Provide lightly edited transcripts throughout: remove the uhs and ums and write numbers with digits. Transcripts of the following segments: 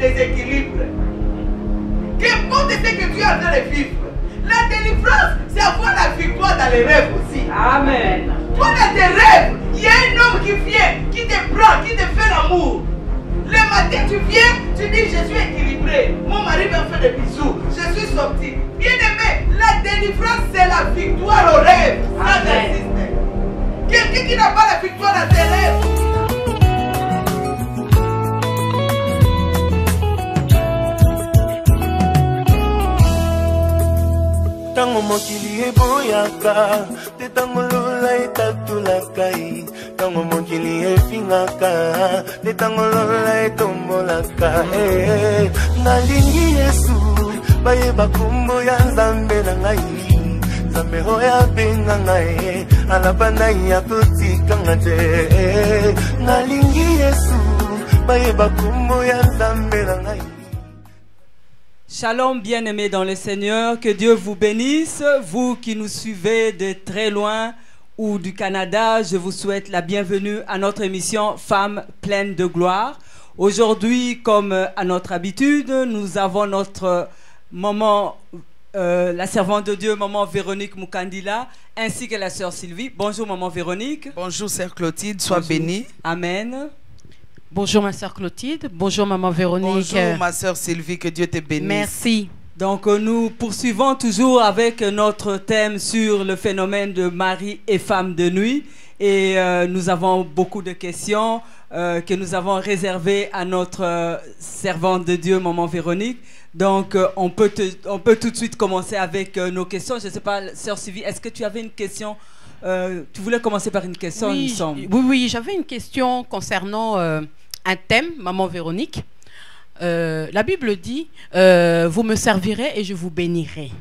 déséquilibre. Qu'importe ce que tu es en train de vivre, la délivrance, c'est avoir la victoire dans les rêves aussi. Amen. Toi, dans tes rêves, il y a un homme qui vient, qui te prend, qui te fait l'amour. Le matin, tu viens, tu dis, je suis équilibré. Mon mari va me faire des bisous. Je suis sorti. Bien aimé, la délivrance, c'est la victoire au rêve. Ça existe. Quelqu'un qui n'a pas la victoire dans ses rêves. Tango mokili eboyaka, te tango lola etatulakai. Tango mokili efingaka, te tango lola etombolaka. Nalingi Yesu, bayeba kombo ya Nzambe na ngai. Nzambe oya benga ngai, alabana ya kotika ngate. Nalingi Yesu, bayeba kombo ya Nzambe na ngai. Shalom bien-aimés dans le Seigneur, que Dieu vous bénisse. Vous qui nous suivez de très loin ou du Canada, je vous souhaite la bienvenue à notre émission Femmes pleines de gloire. Aujourd'hui, comme à notre habitude, nous avons notre maman, la servante de Dieu, maman Véronique Mukandila, ainsi que la sœur Sylvie. Bonjour maman Véronique. Bonjour sœur Clotilde, sois bénie. Amen. Bonjour ma sœur Clotilde, bonjour maman Véronique. Bonjour ma sœur Sylvie, que Dieu te bénisse. Merci. Donc nous poursuivons toujours avec notre thème sur le phénomène de mari et femme de nuit. Et nous avons beaucoup de questions que nous avons réservées à notre servante de Dieu, maman Véronique. Donc on peut tout de suite commencer avec nos questions. Je ne sais pas, sœur Sylvie, est-ce que tu avais une question? Tu voulais commencer par une question, il me semble. Oui, j'avais une question concernant un thème, maman Véronique. La Bible dit, vous me servirez et je vous bénirai.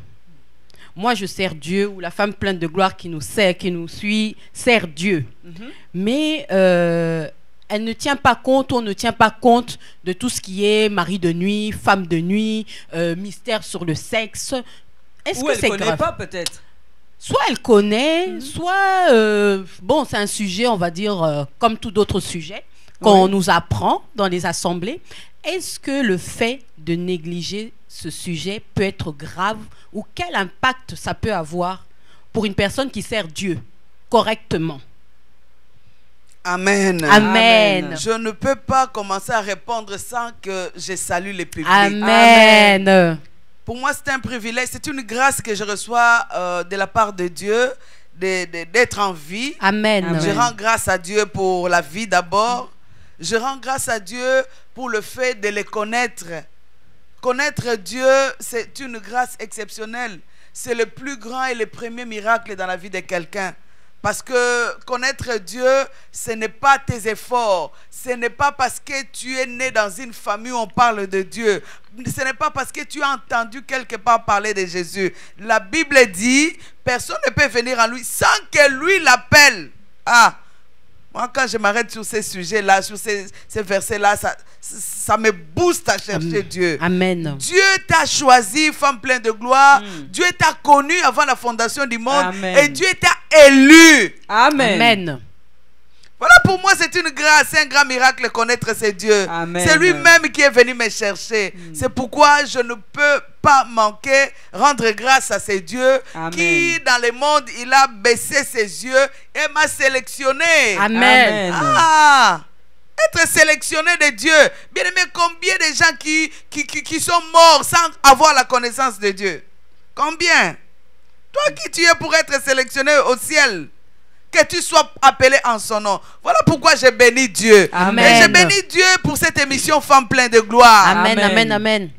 Moi, je sers Dieu, ou la femme pleine de gloire qui nous sert, qui nous suit, sert Dieu. Mais elle ne tient pas compte, on ne tient pas compte de tout ce qui est mari de nuit, femme de nuit, mystère sur le sexe. Est-ce que c'est grave? Elle ne connaît pas peut-être. Soit elle connaît, soit, bon, c'est un sujet, on va dire, comme tout autre sujet, qu'on nous apprend dans les assemblées. Est-ce que le fait de négliger ce sujet peut être grave, ou quel impact ça peut avoir pour une personne qui sert Dieu correctement? Amen. Amen. Je ne peux pas commencer à répondre sans que je salue les publics. Amen. Amen. Pour moi, c'est un privilège, c'est une grâce que je reçois de la part de Dieu, d'être en vie. Amen. Je rends grâce à Dieu pour la vie d'abord. Je rends grâce à Dieu pour le fait de les connaître. Connaître Dieu, c'est une grâce exceptionnelle. C'est le plus grand et le premier miracle dans la vie de quelqu'un. Parce que connaître Dieu, ce n'est pas tes efforts. Ce n'est pas parce que tu es né dans une famille où on parle de Dieu. Ce n'est pas parce que tu as entendu quelque part parler de Jésus. La Bible dit, personne ne peut venir à lui sans que lui l'appelle. Ah, moi quand je m'arrête sur ces sujets-là, sur ces versets-là, ça me booste à chercher Dieu. Amen. Dieu t'a choisi, femme pleine de gloire. Dieu t'a connu avant la fondation du monde. Amen. Et Dieu t'a élu. Amen. Amen. Voilà, pour moi, c'est une grâce, c'est un grand miracle connaître ce Dieu. C'est lui-même qui est venu me chercher. C'est pourquoi je ne peux pas manquer rendre grâce à ce Dieu qui, dans le monde, il a baissé ses yeux et m'a sélectionné. Amen. Ah, être sélectionné de Dieu. Bien aimé, combien de gens qui sont morts sans avoir la connaissance de Dieu? Combien? Toi qui tu es pour être sélectionné au ciel, que tu sois appelé en son nom. Voilà pourquoi je bénis Dieu. Amen. Et je bénis Dieu pour cette émission Femme pleine de gloire. Amen, amen, amen.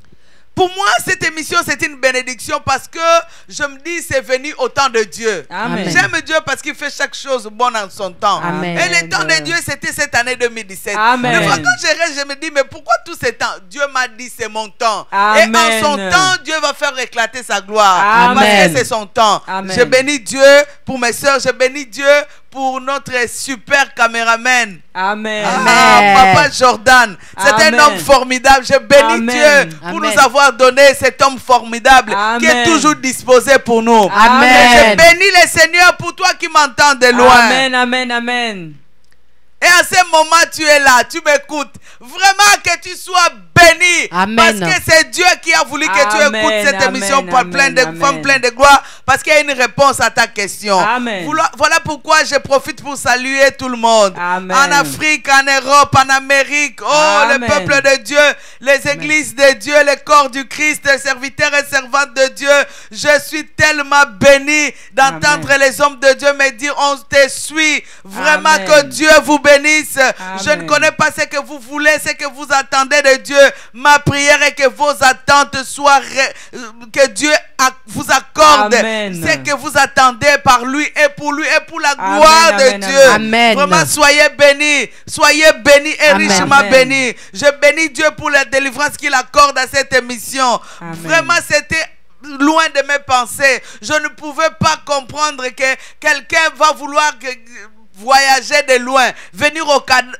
Pour moi, cette émission, c'est une bénédiction parce que je me dis, c'est venu au temps de Dieu. J'aime Dieu parce qu'il fait chaque chose bonne en son temps. Amen. Et le temps de Dieu, c'était cette année 2017. Amen. Des fois, quand je reste, je me dis, mais pourquoi tout ce temps? Dieu m'a dit, c'est mon temps. Amen. Et en son temps, Dieu va faire éclater sa gloire. Amen. Parce que c'est son temps. Amen. Je bénis Dieu pour mes soeurs. Je bénis Dieu pour notre super caméraman. Amen. Papa Jordan, c'est un homme formidable. Je bénis Dieu pour nous avoir donné cet homme formidable qui est toujours disposé pour nous. Amen. Et je bénis le Seigneur pour toi qui m'entends de loin. Amen, amen, amen. Et à ce moment, tu es là, tu m'écoutes. Vraiment que tu sois béni bénis. Amen. Parce que c'est Dieu qui a voulu que tu Amen, écoutes cette amen, émission par plein de amen, femmes amen. pleines de gloire. Parce qu'il y a une réponse à ta question. Amen. Voilà pourquoi je profite pour saluer tout le monde. Amen. En Afrique, en Europe, en Amérique. Oh, Amen. le peuple de Dieu, les églises de Dieu, les corps du Christ, les serviteurs et servantes de Dieu. Je suis tellement béni d'entendre les hommes de Dieu me dire on te suit. Vraiment Amen. que Dieu vous bénisse. Amen. Je ne connais pas ce que vous voulez, ce que vous attendez de Dieu. Ma prière est que vos attentes soient que Dieu vous accorde Amen. ce que vous attendez par lui et pour la gloire Amen, de amen, Dieu. amen. Vraiment soyez bénis et Amen. richement Amen. bénis. Je bénis Dieu pour la délivrance qu'il accorde à cette émission. Amen. Vraiment c'était loin de mes pensées. Je ne pouvais pas comprendre que quelqu'un va vouloir voyager de loin, venir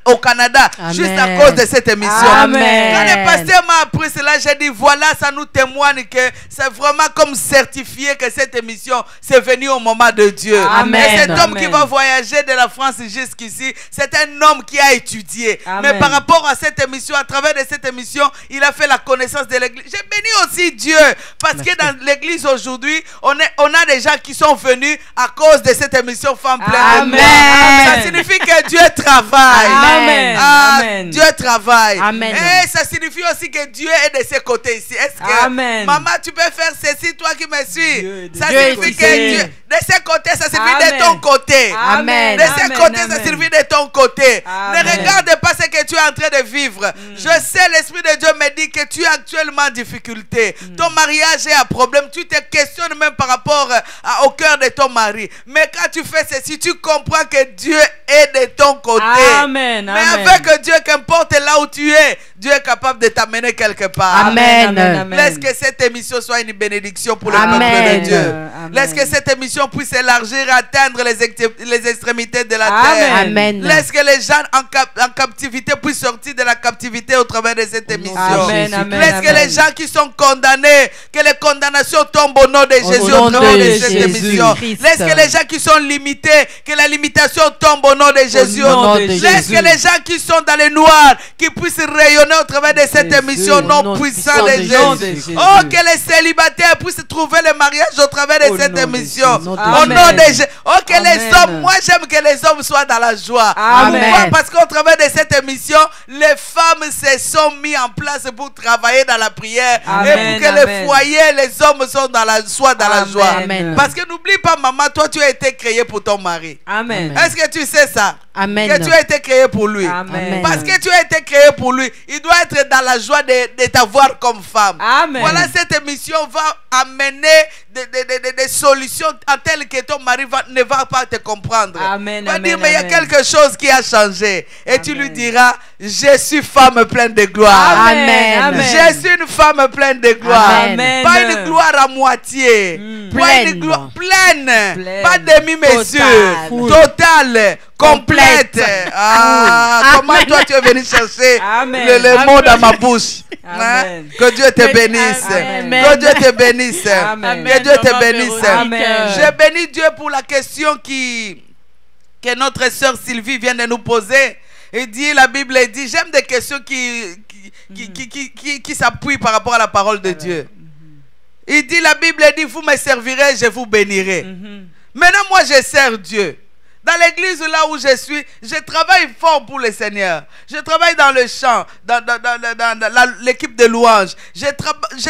au Canada, Amen. juste à cause de cette émission. Amen. Quand le pasteur m'a appris cela, j'ai dit voilà, ça nous témoigne que c'est vraiment comme certifié que cette émission c'est venu au moment de Dieu. Amen. Et cet homme Amen. qui va voyager de la France jusqu'ici, c'est un homme qui a étudié. Amen. Mais par rapport à cette émission, à travers de cette émission, il a fait la connaissance de l'église. J'ai béni aussi Dieu parce que dans l'église aujourd'hui, on a des gens qui sont venus à cause de cette émission Femmes pleines de Amen. gloire. Amen. Ça signifie que Dieu travaille. Amen. Ah, Amen. Dieu travaille. Amen. Et ça signifie aussi que Dieu est de ses côtés ici. Est-ce que Amen. maman, tu peux faire ceci, toi qui me suis? Dieu est de Ça ses signifie côtés. que Dieu, de ses côtés, ça signifie Amen. de ton côté. Amen. De ses Amen. côtés, ça Amen. signifie de ton côté. Amen. Ne regarde pas ce que tu es en train de vivre. Je sais, l'Esprit de Dieu me dit que tu es actuellement en difficulté. Ton mariage est un problème. Tu te questionnes même par rapport au cœur de ton mari. Mais quand tu fais ceci, tu comprends que Dieu est de ton côté. Amen. Mais Amen. avec Dieu, qu'importe là où tu es, Dieu est capable de t'amener quelque part. Amen. Laisse que cette émission soit une bénédiction pour le Amen. peuple de Dieu. Amen. Laisse que cette émission puisse élargir et atteindre les extrémités de la Amen. terre. Amen. Laisse que les gens en captivité puissent sortir de la captivité au travers de cette émission. Amen. Amen. Laisse que Amen. les gens qui sont condamnés, que les condamnations tombent au nom de Jésus nom au travers de de cette Jésus émission. Christ. Laisse que les gens qui sont limités, que la limitation tombe au nom de Jésus. nom de Laisse Jésus. que les gens qui sont dans les noirs, qui puissent rayonner au travers de cette Jésus. émission, Au nom nom puissant de puissant de Jésus. Jésus. Oh, que les célibataires puissent trouver le mariage au travers de Au cette nom de émission. Jésus. Au Amen. nom de Jésus. Oh, que Amen. les hommes, moi j'aime que les hommes soient dans la joie. Amen. Pourquoi? Parce qu'au travers de cette émission, les femmes se sont mis en place pour travailler dans la prière. Amen. Et pour que Amen. les foyers, les hommes soient dans la Amen. joie. Amen. Parce que n'oublie pas, maman, toi tu as été créé pour ton mari. Amen. Est-ce que tu sais ça? Amen. Que tu as été créé pour lui. Amen. Parce que tu as été créé pour lui. Il doit être dans la joie de t'avoir comme femme. Amen. Voilà, cette émission va amener des solutions en telles que ton mari ne va pas te comprendre. Amen, Va amen, dire, mais il y a amen. quelque chose qui a changé. Et tu lui Amen. diras, je suis femme pleine de gloire. Amen. Amen. Je suis une femme pleine de gloire. Amen. Pas une gloire à moitié. Pas Pleine. une gloire pleine. Pleine. Pas demi-mesure. Totale. Complète. Ah, comment Amen. toi tu es venu chercher Amen. le mot dans ma bouche. Amen. Que Dieu te bénisse. Amen. Que Dieu te bénisse. Amen. Que Dieu te bénisse. Amen. Je bénis Dieu pour la question que notre sœur Sylvie vient de nous poser. Il dit, la Bible dit, j'aime des questions qui s'appuient par rapport à la parole de Dieu. Il dit, la Bible dit, vous me servirez, je vous bénirai. Maintenant, moi, je sers Dieu. Dans l'église là où je suis, je travaille fort pour le Seigneur. Je travaille dans le chant, dans l'équipe de louange. Je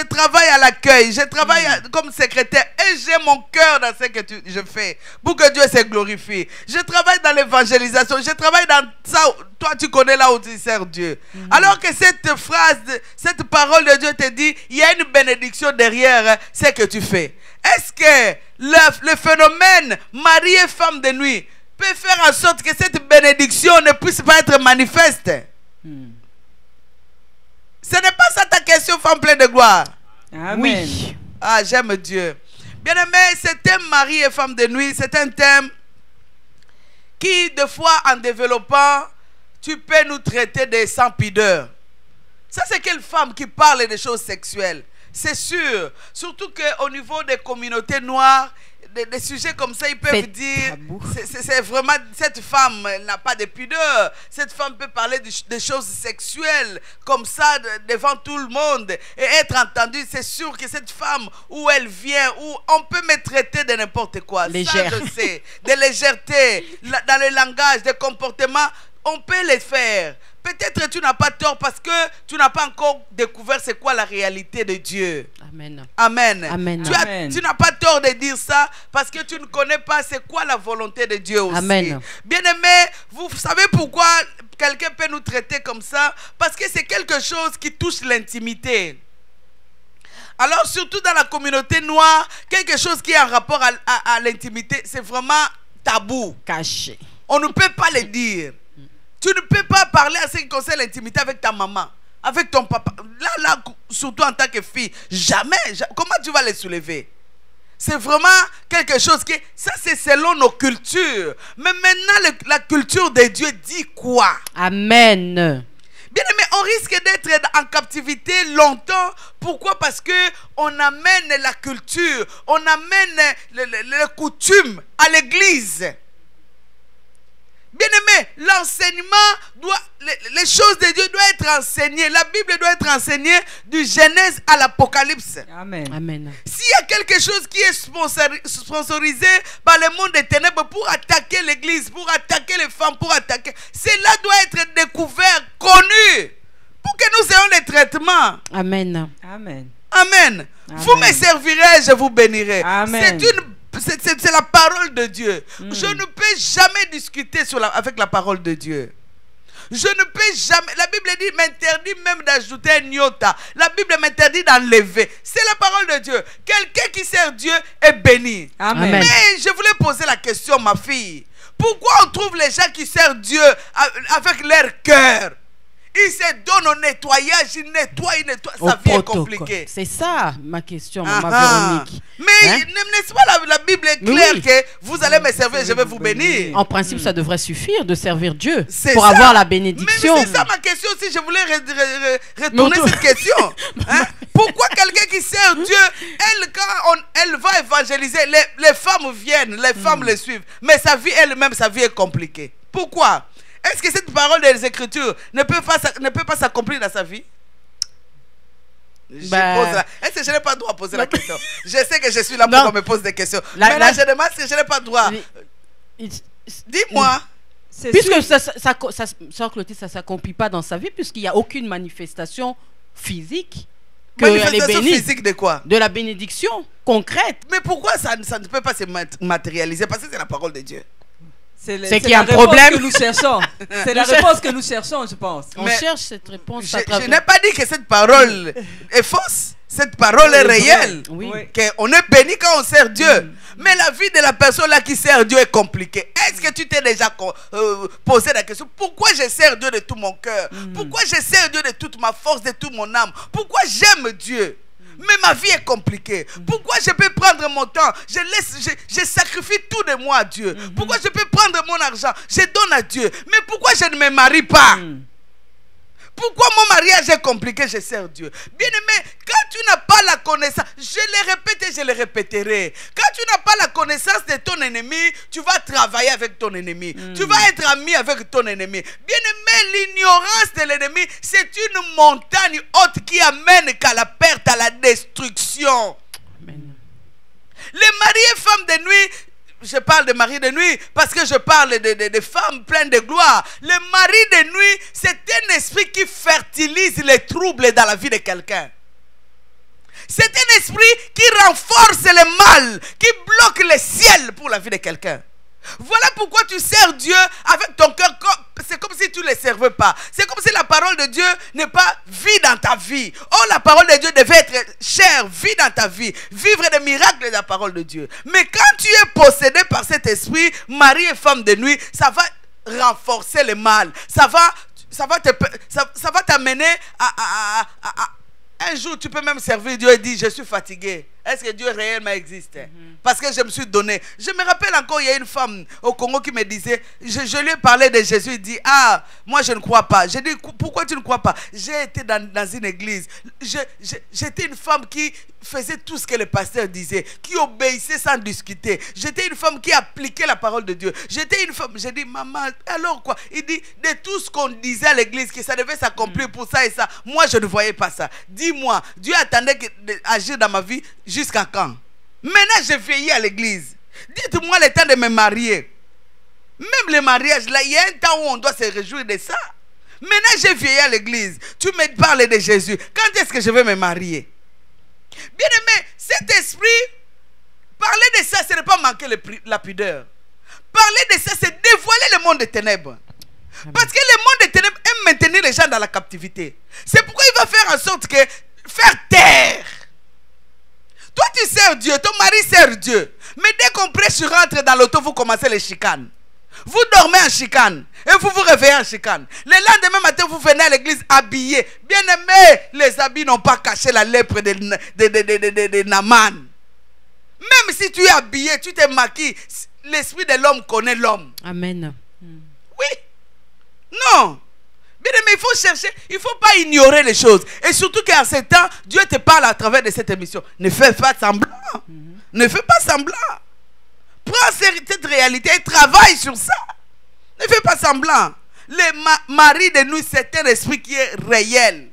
travaille à l'accueil. Je travaille comme secrétaire. Et j'ai mon cœur dans ce que je fais. Pour que Dieu se glorifie. Je travaille dans l'évangélisation. Je travaille dans ça. Toi, tu connais là où tu sers Dieu. Alors que cette phrase, cette parole de Dieu te dit, il y a une bénédiction derrière ce que tu fais. Est-ce que le phénomène mari et femme de nuit peut faire en sorte que cette bénédiction ne puisse pas être manifeste? Ce n'est pas ça ta question, femme pleine de gloire. Amen. Oui. Ah, j'aime Dieu. Bien-aimé, ce thème mari et femme de nuit, c'est un thème qui, des fois, en développant, tu peux nous traiter de sans pudeur. Ça, c'est quelle femme qui parle des choses sexuelles? C'est sûr. Surtout qu'au niveau des communautés noires, des sujets comme ça, ils peuvent dire, tabou. c'est vraiment, cette femme n'a pas de pudeur. Cette femme peut parler de choses sexuelles comme ça devant tout le monde et être entendue. C'est sûr que cette femme, où elle vient, où on peut me traiter de n'importe quoi. Légère. Ça, je sais. De légèreté, dans le langage, des comportements, on peut les faire. Peut-être tu n'as pas tort parce que tu n'as pas encore découvert c'est quoi la réalité de Dieu. Amen. Amen. Amen. Tu n'as pas tort de dire ça parce que tu ne connais pas c'est quoi la volonté de Dieu aussi. Amen. Bien-aimés, vous savez pourquoi quelqu'un peut nous traiter comme ça? Parce que c'est quelque chose qui touche l'intimité. Alors surtout dans la communauté noire, quelque chose qui est en rapport à l'intimité, c'est vraiment tabou. Caché. On ne peut pas le dire. Tu ne peux pas parler à ce qui concerne l'intimité avec ta maman, avec ton papa. Là, surtout en tant que fille, jamais. Comment tu vas les soulever? C'est vraiment quelque chose qui... Ça, c'est selon nos cultures. Mais maintenant, la culture de Dieu dit quoi? Amen. Bien aimé, on risque d'être en captivité longtemps. Pourquoi? Parce que on amène la culture, on amène les coutumes à l'église. Bien aimé, l'enseignement les choses de Dieu doivent être enseignées. La Bible doit être enseignée du Genèse à l'Apocalypse. Amen. Amen. S'il y a quelque chose qui est sponsorisé par le monde des ténèbres pour attaquer l'église, pour attaquer les femmes, pour attaquer, cela doit être découvert, connu, pour que nous ayons les traitements. Amen. Amen. Amen. Amen. Vous me servirez, je vous bénirai. Amen. C'est la parole de Dieu. Je ne peux jamais discuter avec la parole de Dieu. Je ne peux jamais. La Bible dit, m'interdit même d'ajouter un iota. La Bible m'interdit d'enlever. C'est la parole de Dieu. Quelqu'un qui sert Dieu est béni. Amen. Mais je voulais poser la question, ma fille. Pourquoi on trouve les gens qui servent Dieu avec leur cœur? Ils se donnent au nettoyage, ils nettoient. Sa vie est compliquée. C'est ça ma question, Maman Véronique. Mais Hein? n'est-ce pas la Bible est claire Oui. que vous allez me servir et je vais vous bénir? En principe, ça devrait suffire de servir Dieu C'est pour ça. avoir la Mais bénédiction. c'est ça ma question aussi. Je voulais retourner cette question. Hein? Pourquoi quelqu'un qui sert Dieu, quand elle va évangéliser, les femmes viennent, les femmes le suivent. Mais sa vie elle-même, sa vie est compliquée. Pourquoi? Est-ce que cette parole des Écritures ne peut pas s'accomplir dans sa vie? Est-ce que je n'ai pas le droit de poser la question? Je sais que je suis là pour qu'on me pose des questions. Mais là, je demande si je n'ai pas le droit. Dis-moi. Puisque ça ne s'accomplit pas dans sa vie, puisqu'il n'y a aucune manifestation physique. Manifestation physique de quoi? De la bénédiction concrète. Mais pourquoi ça ne peut pas se matérialiser? Parce que c'est la parole de Dieu. C'est qu'il y a un problème. Que nous cherchons. C'est la réponse que nous cherchons, je pense. On cherche cette réponse. Je n'ai pas dit que cette parole est fausse. Cette parole est réelle. Oui. On est béni quand on sert Dieu. Mais la vie de la personne là qui sert Dieu est compliquée. Est-ce que tu t'es déjà posé la question? Pourquoi je sers Dieu de tout mon cœur? Pourquoi je sers Dieu de toute ma force, de toute mon âme? Pourquoi j'aime Dieu? Mais ma vie est compliquée. Pourquoi je peux prendre mon temps? Je sacrifie tout de moi à Dieu. Pourquoi je peux prendre mon argent? Je donne à Dieu. Mais pourquoi je ne me marie pas? Pourquoi mon mariage est compliqué? Je sers Dieu. Bien-aimé, quand tu n'as pas la connaissance, je l'ai répété, je le répéterai. Quand tu n'as pas la connaissance de ton ennemi, tu vas travailler avec ton ennemi. Tu vas être ami avec ton ennemi. Bien-aimé, l'ignorance de l'ennemi, c'est une montagne haute qui amène qu'à la perte, à la destruction. Amen. Les mariés femmes de nuit, je parle de mari de nuit parce que je parle de femmes pleines de gloire. Le mari de nuit, c'est un esprit qui fertilise les troubles dans la vie de quelqu'un. C'est un esprit qui renforce le mal, qui bloque le ciel pour la vie de quelqu'un. Voilà pourquoi tu sers Dieu avec ton cœur. C'est comme si tu ne le servais pas. C'est comme si la parole de Dieu n'est pas vie dans ta vie. Oh, la parole de Dieu devait être chère, vie dans ta vie. Vivre des miracles de la parole de Dieu. Mais quand tu es possédé par cet esprit, mari et femme de nuit, ça va renforcer le mal. Ça va t'amener à un Un jour, tu peux même servir Dieu et dire, je suis fatigué. Est-ce que Dieu réellement existe? Parce que je me suis donné. Je me rappelle encore, il y a une femme au Congo qui me disait, je lui ai parlé de Jésus, il dit, ah, moi je ne crois pas. J'ai dit, pourquoi tu ne crois pas? J'ai été dans une église. J'étais une femme qui faisait tout ce que le pasteur disait, qui obéissait sans discuter. J'étais une femme qui appliquait la parole de Dieu. J'étais une femme, j'ai dit, maman, alors quoi? Il dit, de tout ce qu'on disait à l'église, que ça devait s'accomplir pour ça et ça, moi je ne voyais pas ça. Dis-moi, Dieu attendait d'agir dans ma vie jusqu'à quand? Maintenant, je vieillis à l'église. Dites-moi le temps de me marier. Même le mariage, là, il y a un temps où on doit se réjouir de ça. Maintenant, j'ai vieilli à l'église. Tu me parles de Jésus. Quand est-ce que je vais me marier? Bien aimé, cet esprit, parler de ça, ce n'est pas manquer la pudeur. Parler de ça, c'est dévoiler le monde des ténèbres. Parce que le monde des ténèbres aime maintenir les gens dans la captivité. C'est pourquoi il va faire en sorte que faire taire. Toi, tu sers Dieu, ton mari sert Dieu. Mais dès qu'on prêche, tu rentres dans l'auto, vous commencez les chicanes. Vous dormez en chicane et vous vous réveillez en chicane. Le lendemain matin, vous venez à l'église habillé. Bien aimé, les habits n'ont pas caché la lèpre de Naaman. Même si tu es habillé, tu te maquilles, l'esprit de l'homme connaît l'homme. Amen. Oui. Non. Bien aimé, il faut chercher, il ne faut pas ignorer les choses. Et surtout qu'en ce temps, Dieu te parle à travers de cette émission. Ne fais pas semblant. Ne fais pas semblant. Prends cette réalité et travaille sur ça. Ne fais pas semblant. Le mari de nous, c'est un esprit qui est réel.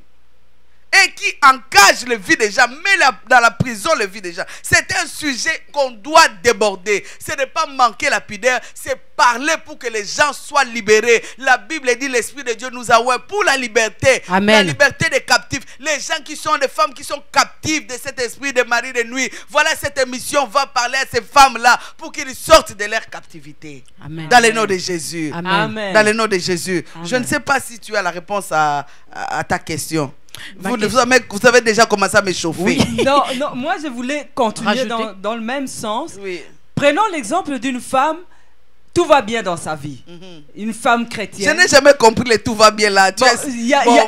Et qui engage le vie des gens, met dans la prison le vie des gens. C'est un sujet qu'on doit déborder. Ce n'est pas manquer la pudeur, c'est parler pour que les gens soient libérés. La Bible dit l'Esprit de Dieu nous a oué pour la liberté. Amen. La liberté des captifs. Les gens qui sont des femmes qui sont captives de cet esprit de mari de nuit. Voilà, cette émission va parler à ces femmes-là pour qu'ils sortent de leur captivité. Amen. Dans le nom de Jésus. Amen. Amen. Dans le nom de Jésus. Amen. Je ne sais pas si tu as la réponse à ta question. Vous avez déjà commencé à m'échauffer. Oui. Non, non, moi je voulais continuer Rajouter. dans le même sens. Oui. Prenons l'exemple d'une femme, tout va bien dans sa vie. Une femme Je chrétienne. n'ai jamais compris le tout va bien là. Bon,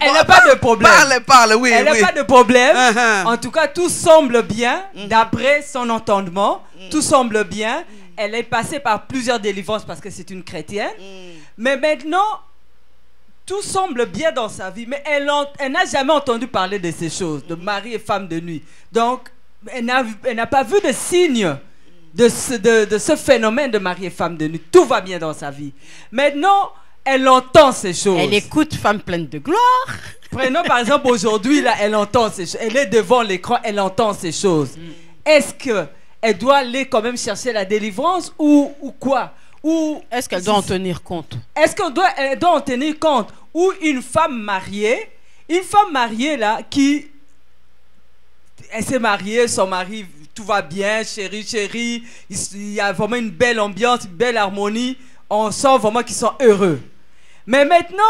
elle n'a pas de problème. Parle, oui. Elle n'a oui. pas de problème. Uh-huh. En tout cas, tout semble bien, d'après son entendement. Tout semble bien. Elle est passée par plusieurs délivrances parce que c'est une chrétienne. Mais maintenant, tout semble bien dans sa vie. Mais elle n'a jamais entendu parler de ces choses, de mari et femme de nuit. Donc, elle n'a pas vu de signe de ce phénomène de mari et femme de nuit. Tout va bien dans sa vie. Maintenant, elle entend ces choses. Elle écoute Femme pleine de gloire. Prenons par exemple aujourd'hui, là, elle entend ces choses. Elle est devant l'écran, elle entend ces choses. Est-ce qu'elle doit aller quand même chercher la délivrance ou quoi? Ou Est-ce qu'elle doit en tenir compte? est-ce qu'elle doit en tenir compte? Ou une femme mariée là, qui elle s'est mariée, son mari, tout va bien, chérie, il y a vraiment une belle ambiance, une belle harmonie, on sent vraiment qu'ils sont heureux. Mais maintenant,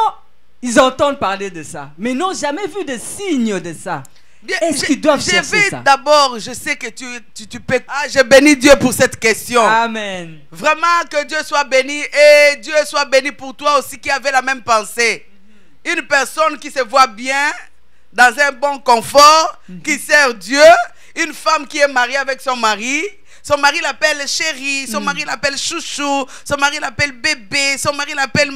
ils entendent parler de ça, mais n'ont jamais vu de signe de ça. Bien, Est-ce qu'ils doivent chercher ça? D'abord, je sais que tu peux... Ah, je bénis Dieu pour cette question. Amen. Vraiment, que Dieu soit béni et Dieu soit béni pour toi aussi qui avait la même pensée. Une personne qui se voit bien, dans un bon confort, qui sert Dieu. Une femme qui est mariée avec son mari l'appelle chérie, son mari l'appelle chouchou, son mari l'appelle bébé, son mari l'appelle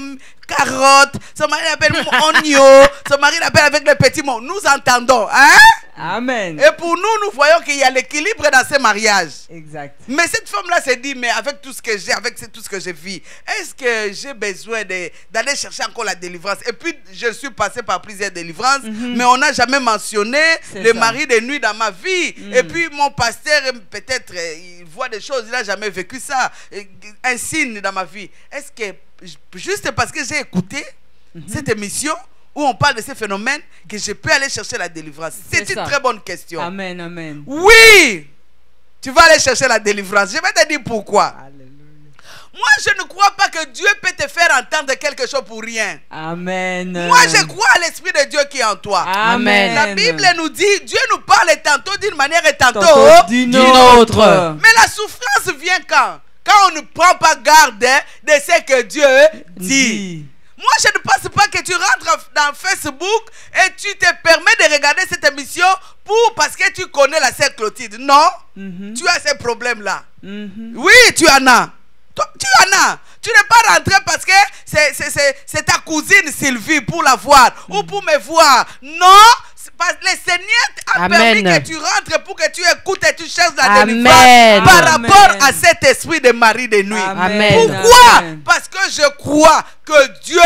carotte, son mari l'appelle oignon, son mari l'appelle avec le petit mot. Nous entendons, hein? Amen. Et pour nous, nous voyons qu'il y a l'équilibre dans ces mariages. Exact. Mais cette femme-là s'est dit, mais avec tout ce que j'ai, avec tout ce que je vis, est-ce que j'ai besoin d'aller chercher encore la délivrance? Et puis, je suis passé par plusieurs délivrances, mais on n'a jamais mentionné le mari de nuit dans ma vie. Et puis, mon pasteur, peut-être, il voit des choses, il n'a jamais vécu ça. Un signe dans ma vie. Est-ce que, juste parce que j'ai écouté cette émission, où on parle de ces phénomènes, que je peux aller chercher la délivrance? C'est une très bonne question. Amen, amen. Oui, tu vas aller chercher la délivrance. Je vais te dire pourquoi. Alléluia. Moi, je ne crois pas que Dieu peut te faire entendre quelque chose pour rien. Amen. Moi, je crois à l'Esprit de Dieu qui est en toi. Amen. La Bible nous dit, Dieu nous parle tantôt d'une manière et tantôt d'une autre. Mais la souffrance vient quand on ne prend pas garde de ce que Dieu dit. Moi, je ne pense pas que tu rentres dans Facebook et tu te permets de regarder cette émission parce que tu connais la sœur Clotilde. Non, tu as ces problèmes-là. Oui, tu en as. Tu en as. Tu n'es pas rentré parce que c'est ta cousine Sylvie pour la voir ou pour me voir. Non, le Seigneur a permis que tu rentres pour que tu écoutes et tu cherches la délivrance par rapport à cet esprit de mari de nuit. Pourquoi? Parce que je crois que Dieu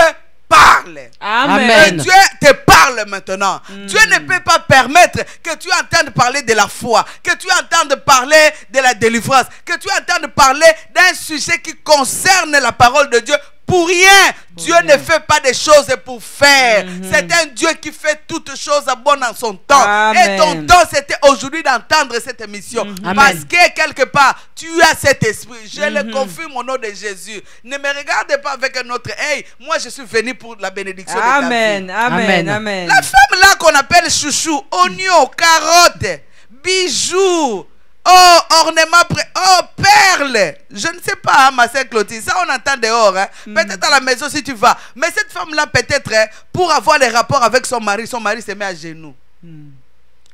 parle. Amen. Dieu te parle maintenant. Dieu ne peut pas permettre que tu entendes parler de la foi, que tu entendes parler de la délivrance, que tu entendes parler d'un sujet qui concerne la parole de Dieu. Pour rien, Dieu ne fait pas des choses pour faire. C'est un Dieu qui fait toutes choses bonnes en son temps. Et ton temps, c'était aujourd'hui d'entendre cette émission. Parce que quelque part, tu as cet esprit. Je le confirme au nom de Jésus. Ne me regarde pas avec un autre œil. Moi, je suis venu pour la bénédiction de ta vie. Amen. La femme là qu'on appelle chouchou, oignon, carotte, bijoux, oh, ornement, oh, perles. Je ne sais pas, hein, ma sœur Clotilde. Ça, on entend dehors. Hein. Peut-être à la maison si tu vas. Mais cette femme-là, peut-être, hein, pour avoir les rapports avec son mari se met à genoux.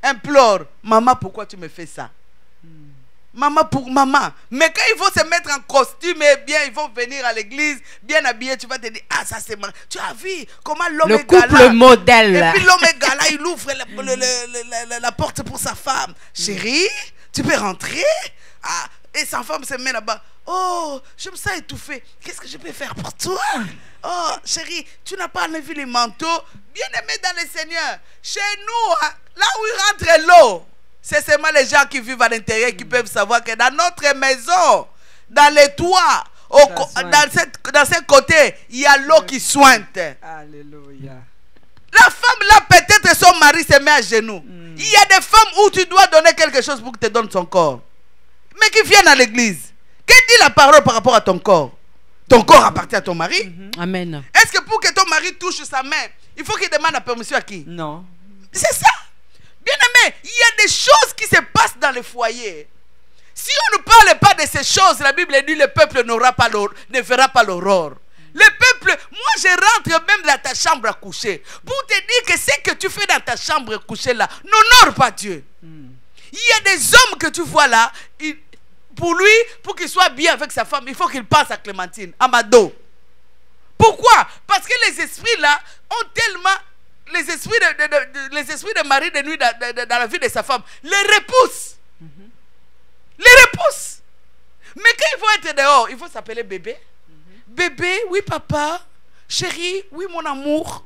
Implore. Maman, pourquoi tu me fais ça? Maman. Mais quand ils vont se mettre en costume et bien, ils vont venir à l'église, bien habillés, tu vas te dire, ah, ça c'est marrant. Tu as vu comment l'homme est gala. Le couple modèle. Et puis l'homme est gala, il ouvre la porte pour sa femme. Chérie, tu peux rentrer? Ah, et sa femme se met là-bas. Oh, je me sens étouffée. Qu'est-ce que je peux faire pour toi? Oh, chérie, tu n'as pas enlevé les manteaux. Bien-aimé dans le Seigneur. Chez nous, hein, là où il rentre l'eau, c'est seulement les gens qui vivent à l'intérieur qui peuvent savoir que dans notre maison, dans les toits, dans ce côté, il y a l'eau qui sointe. Alléluia. La femme là, peut-être son mari se met à genoux. Il y a des femmes où tu dois donner quelque chose pour que te donne son corps. Mais qui viennent à l'église. Que dit la parole par rapport à ton corps? Ton corps appartient à ton mari. Amen. Est-ce que pour que ton mari touche sa main, il faut qu'il demande la permission à qui? Non. C'est ça. Bien aimé, il y a des choses qui se passent dans le foyer. Si on ne parle pas de ces choses, la Bible dit le peuple ne verra pas l'aurore. Le peuple, moi je rentre même dans ta chambre à coucher pour te dire que ce que tu fais dans ta chambre à coucher là n'honore pas Dieu. Il y a des hommes que tu vois là, pour lui, pour qu'il soit bien avec sa femme, il faut qu'il pense à Clémentine, à Mado. Pourquoi? Parce que les esprits là ont tellement, les esprits de mari de nuit dans la vie de sa femme les repoussent. Les repoussent. Mais quand ils vont être dehors, il faut s'appeler bébé. Bébé, oui papa. Chérie, oui mon amour.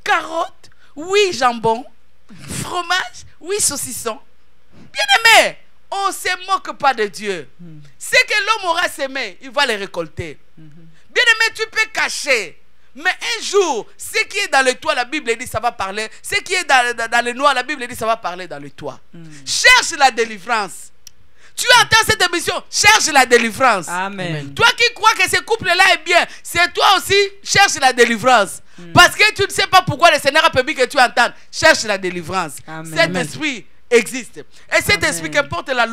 Carotte, oui jambon. Fromage, oui saucisson. Bien aimé, on ne se moque pas de Dieu. Ce que l'homme aura semé, il va les récolter. Bien aimé, tu peux cacher. Mais un jour, ce qui est dans le toit, la Bible dit ça va parler. Ce qui est dans le noir, la Bible dit ça va parler dans le toit. Cherche la délivrance. Tu entends cette émission, cherche la délivrance. Amen. Toi qui crois que ce couple-là est bien, c'est toi aussi, cherche la délivrance. Parce que tu ne sais pas pourquoi le Seigneur a permis que tu entendes. Cherche la délivrance. Amen. Cet esprit existe. Et cet esprit, qu'importe la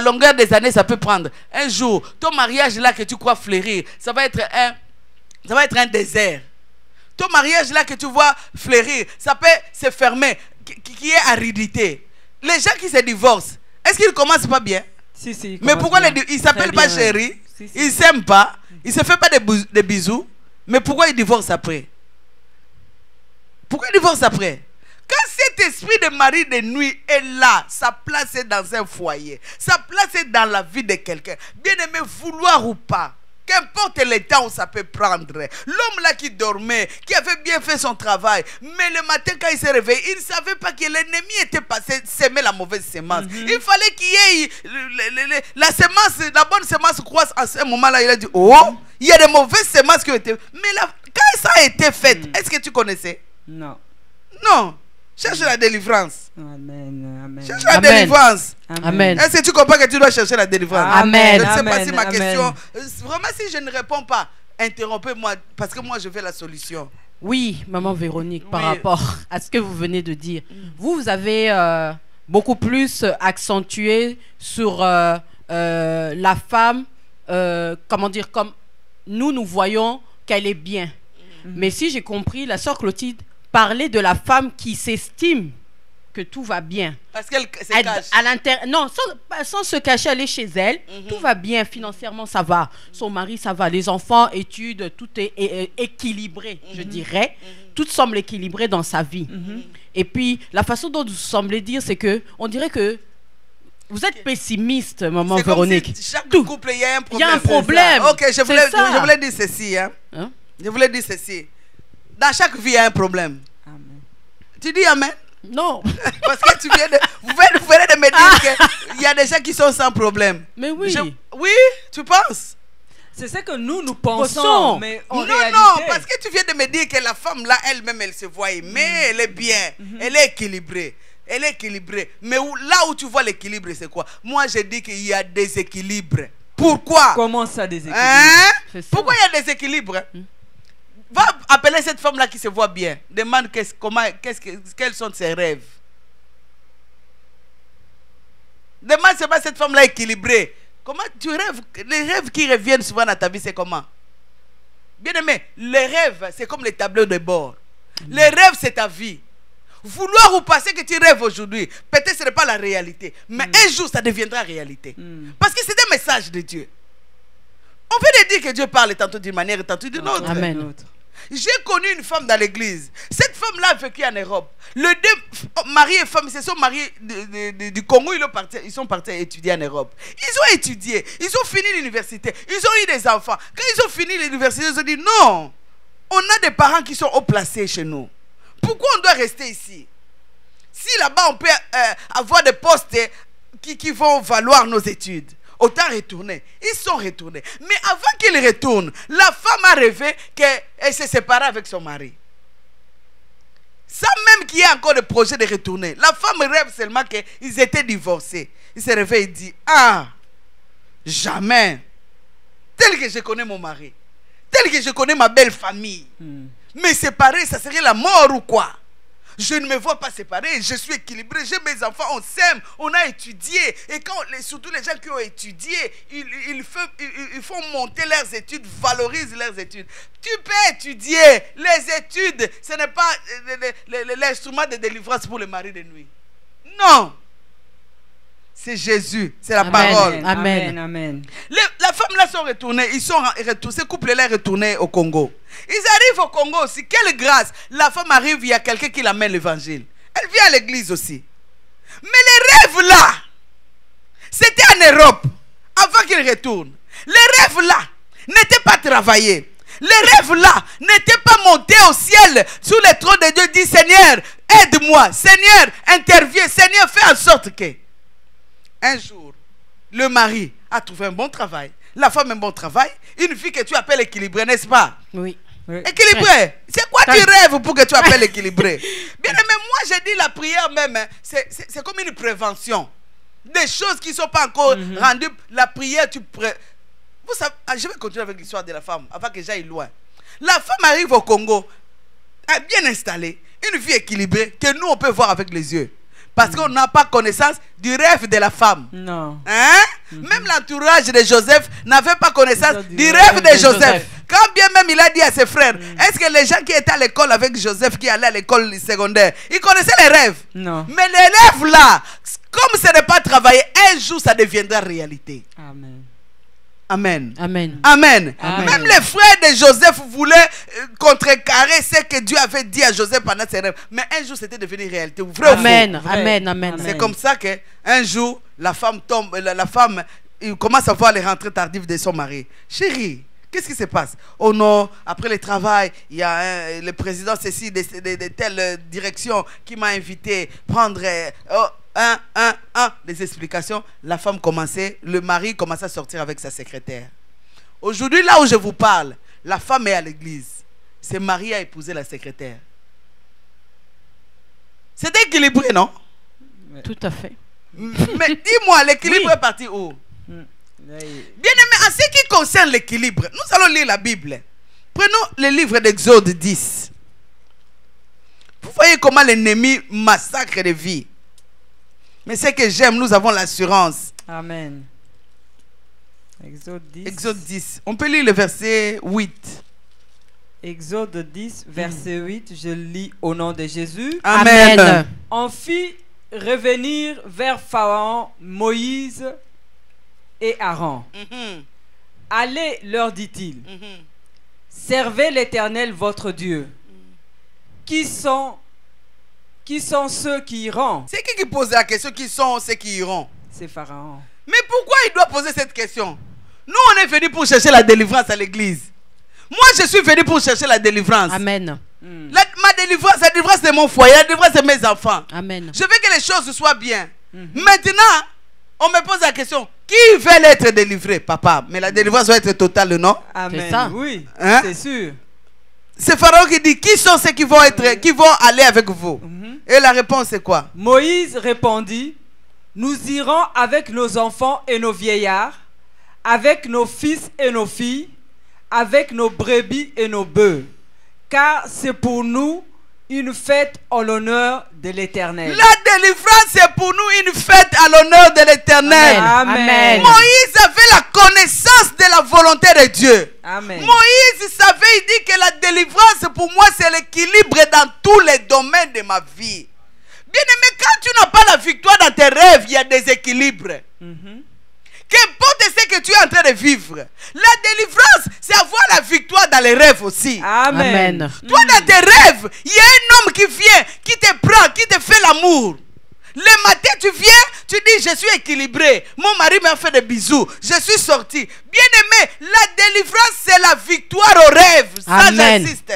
longueur des années, ça peut prendre. Un jour, ton mariage là que tu crois fleurir, ça va être un désert. Ton mariage là que tu vois fleurir, ça peut se fermer, qui est aridité. Les gens qui se divorcent, est-ce qu'ils ne commencent pas bien? Si, mais pourquoi ils ne s'appellent pas chéri? Ils ne s'aiment pas. Ils ne se font pas des bisous. Mais pourquoi ils divorcent après? Pourquoi ils divorcent après? Quand cet esprit de mari de nuit est là, sa place est dans un foyer. Sa place est dans la vie de quelqu'un. Bien aimé, vouloir ou pas. Qu'importe le temps où ça peut prendre. L'homme là qui dormait, qui avait bien fait son travail, mais le matin quand il s'est réveillé, il ne savait pas que l'ennemi était passé semer la mauvaise semence. Il fallait qu'il y ait la semence, la bonne semence croisse à ce moment-là. Il a dit, oh, il y a des mauvaises semences qui ont été... Mais là, quand ça a été fait, est-ce que tu connaissais? Non. Non. Cherche la délivrance. Amen. Cherche la délivrance. Amen. Est-ce que tu comprends que tu dois chercher la délivrance? Amen. Je ne sais pas si ma question... Vraiment, si je ne réponds pas, interrompez-moi, parce que moi, je veux la solution. Oui, maman Véronique, par rapport à ce que vous venez de dire, vous avez beaucoup plus accentué sur la femme, comment dire, comme nous voyons qu'elle est bien. Mais si j'ai compris, la sœur Clotilde parlait de la femme qui s'estime que tout va bien. Parce qu'elle se cache. À l'intérieur, non, sans se cacher, elle est chez elle. Tout va bien, financièrement, ça va. Son mari, ça va. Les enfants, études, tout est équilibré, je dirais. Tout semble équilibré dans sa vie. Et puis, la façon dont vous semblez dire, c'est que, on dirait que vous êtes pessimiste, maman Véronique. Si chaque couple, il y a un problème. Il y a un problème. Ok, je voulais dire ceci. Hein? Je voulais dire ceci. Dans chaque vie, il y a un problème. Amen. Tu dis amen? Non. Parce que tu viens de, vous venez de me dire qu'il y a des gens qui sont sans problème. Mais oui. Oui, tu penses? C'est ça que nous pensons. Mais en réalité... Non, parce que tu viens de me dire que la femme là, elle-même, elle se voit aimée, elle est bien, elle est équilibrée. Elle est équilibrée. Mais là où tu vois l'équilibre, c'est quoi? Moi, je dis qu'il y a des équilibres. Pourquoi? Comment ça, des équilibres? Hein? Pourquoi il y a des équilibres? Va appeler cette femme-là qui se voit bien. Demande quels sont ses rêves. Demande c'est pas cette femme-là équilibrée. Comment tu rêves? Les rêves qui reviennent souvent dans ta vie, c'est comment? Bien aimé, les rêves, c'est comme les tableaux de bord. Les rêves, c'est ta vie. Vouloir ou penser que tu rêves aujourd'hui, peut-être ce n'est pas la réalité. Mais un jour, ça deviendra réalité. Parce que c'est un message de Dieu. On peut dire que Dieu parle tantôt d'une manière et tantôt d'une autre. Amen. J'ai connu une femme dans l'église. Cette femme-là a vécu en Europe. Les deux mari et femme se sont mariés du Congo. Ils sont partis étudier en Europe. Ils ont étudié. Ils ont fini l'université. Ils ont eu des enfants. Quand ils ont fini l'université, ils ont dit non. On a des parents qui sont haut placés chez nous. Pourquoi on doit rester ici? Si là-bas on peut avoir des postes qui vont valoir nos études, autant retourner. Ils sont retournés. Mais avant qu'ils retournent, la femme a rêvé qu'elle se séparait avec son mari. Sans même qu'il y ait encore le projet de retourner. La femme rêve seulement qu'ils étaient divorcés. Il se réveille et dit, ah, jamais. Tel que je connais mon mari, tel que je connais ma belle famille, mais séparer, ça serait la mort ou quoi? Je ne me vois pas séparé, je suis équilibré, j'ai mes enfants, on s'aime, on a étudié. Et quand, surtout les gens qui ont étudié, ils font monter leurs études, valorisent leurs études. Tu peux étudier, les études, ce n'est pas l'instrument de délivrance pour le mari de nuit. Non. C'est Jésus, c'est la parole. Amen. Amen. La femme là sont retournés, ce couple-là est retourné au Congo. Ils arrivent au Congo aussi. Quelle grâce! La femme arrive, il y a quelqu'un qui l'amène l'évangile. Elle vient à l'église aussi. Mais les rêves là, c'était en Europe, avant qu'ils retournent. Les rêves là n'étaient pas travaillés. Les rêves là n'étaient pas montés au ciel sous le trône de Dieu. Dit Seigneur, aide-moi. Seigneur, interviens. Seigneur, fais en sorte que un jour, le mari a trouvé un bon travail. La femme un bon travail. Une vie que tu appelles équilibrée, n'est-ce pas? Oui. Équilibré. C'est quoi tu rêves pour que tu appelles équilibré? Bien aimé, moi je dis la prière même, c'est comme une prévention. Des choses qui ne sont pas encore rendues. La prière, vous savez, je vais continuer avec l'histoire de la femme avant que j'aille loin. La femme arrive au Congo, bien installée, une vie équilibrée que nous on peut voir avec les yeux. Parce qu'on n'a pas connaissance du rêve de la femme. Non. Hein? Même l'entourage de Joseph n'avait pas connaissance du rêve de Joseph. Quand bien même il a dit à ses frères, est-ce que les gens qui étaient à l'école avec Joseph, qui allaient à l'école secondaire, ils connaissaient les rêves? Non. Mais les rêves là, comme ce n'est pas travaillé, un jour ça deviendra réalité. Amen. Amen. Amen. Amen. Amen. Même les frères de Joseph voulaient contrecarrer ce que Dieu avait dit à Joseph pendant ses rêves. Mais un jour, c'était devenu réalité. Vrai Amen. ou faux? Amen. Amen. C'est comme ça qu'un jour, la femme tombe, la femme il commence à voir les rentrées tardives de son mari. Chérie, qu'est-ce qui se passe? Oh non, après le travail, il y a le président ceci de telle direction qui m'a invité prendre des explications. La femme commençait, le mari commençait à sortir avec sa secrétaire. Aujourd'hui, là où je vous parle, la femme est à l'église. C'est Marie a épousé la secrétaire. C'est équilibré, non? Tout à fait. Mais dis-moi, l'équilibre est parti où? Bien aimé, en ce qui concerne l'équilibre, nous allons lire la Bible. Prenons le livre d'Exode 10. Vous voyez comment l'ennemi massacre les vies. Mais ce que j'aime, nous avons l'assurance. Amen. Exode 10. Exode 10. On peut lire le verset 8. Exode 10, verset 8, je lis au nom de Jésus. Amen. Amen. On fit revenir vers Pharaon Moïse et Aaron. Mhm. Allez, leur dit-il, Mhm. servez l'Éternel votre Dieu. Qui sont ceux qui iront? C'est qui pose la question? Qui sont ceux qui iront? C'est Pharaon. Mais pourquoi il doit poser cette question? Nous, on est venus pour chercher la délivrance à l'église. Moi, je suis venu pour chercher la délivrance. Amen. Ma délivrance, la délivrance de mon foyer, la délivrance de mes enfants. Amen. Je veux que les choses soient bien. Maintenant, on me pose la question, qui veut être délivré, papa? Mais la délivrance doit être totale, non? Amen. C'est ça. Oui, Hein? c'est sûr. C'est Pharaon qui dit, qui sont ceux qui vont aller avec vous? Et la réponse c'est quoi? Moïse répondit, nous irons avec nos enfants et nos vieillards, avec nos fils et nos filles, avec nos brebis et nos bœufs, car c'est pour nous une fête en l'honneur de l'Éternel. La délivrance c'est pour nous une fête à l'honneur de l'Éternel. Amen. Moïse avait la connaissance de la volonté de Dieu. Amen. Moïse savait, il dit que la délivrance pour moi c'est l'équilibre dans tous les domaines de ma vie. Bien aimé, quand tu n'as pas la victoire dans tes rêves, il y a des équilibres. Qu'importe ce que tu es en train de vivre, la délivrance c'est avoir la victoire dans les rêves aussi. Amen. Amen. Toi dans tes rêves, il y a un homme qui vient, qui te prend, qui te fait l'amour. Le matin tu viens, tu dis je suis équilibré, mon mari m'a fait des bisous, je suis sorti. Bien aimé, la délivrance c'est la victoire au rêve. Ça Amen. j'insiste.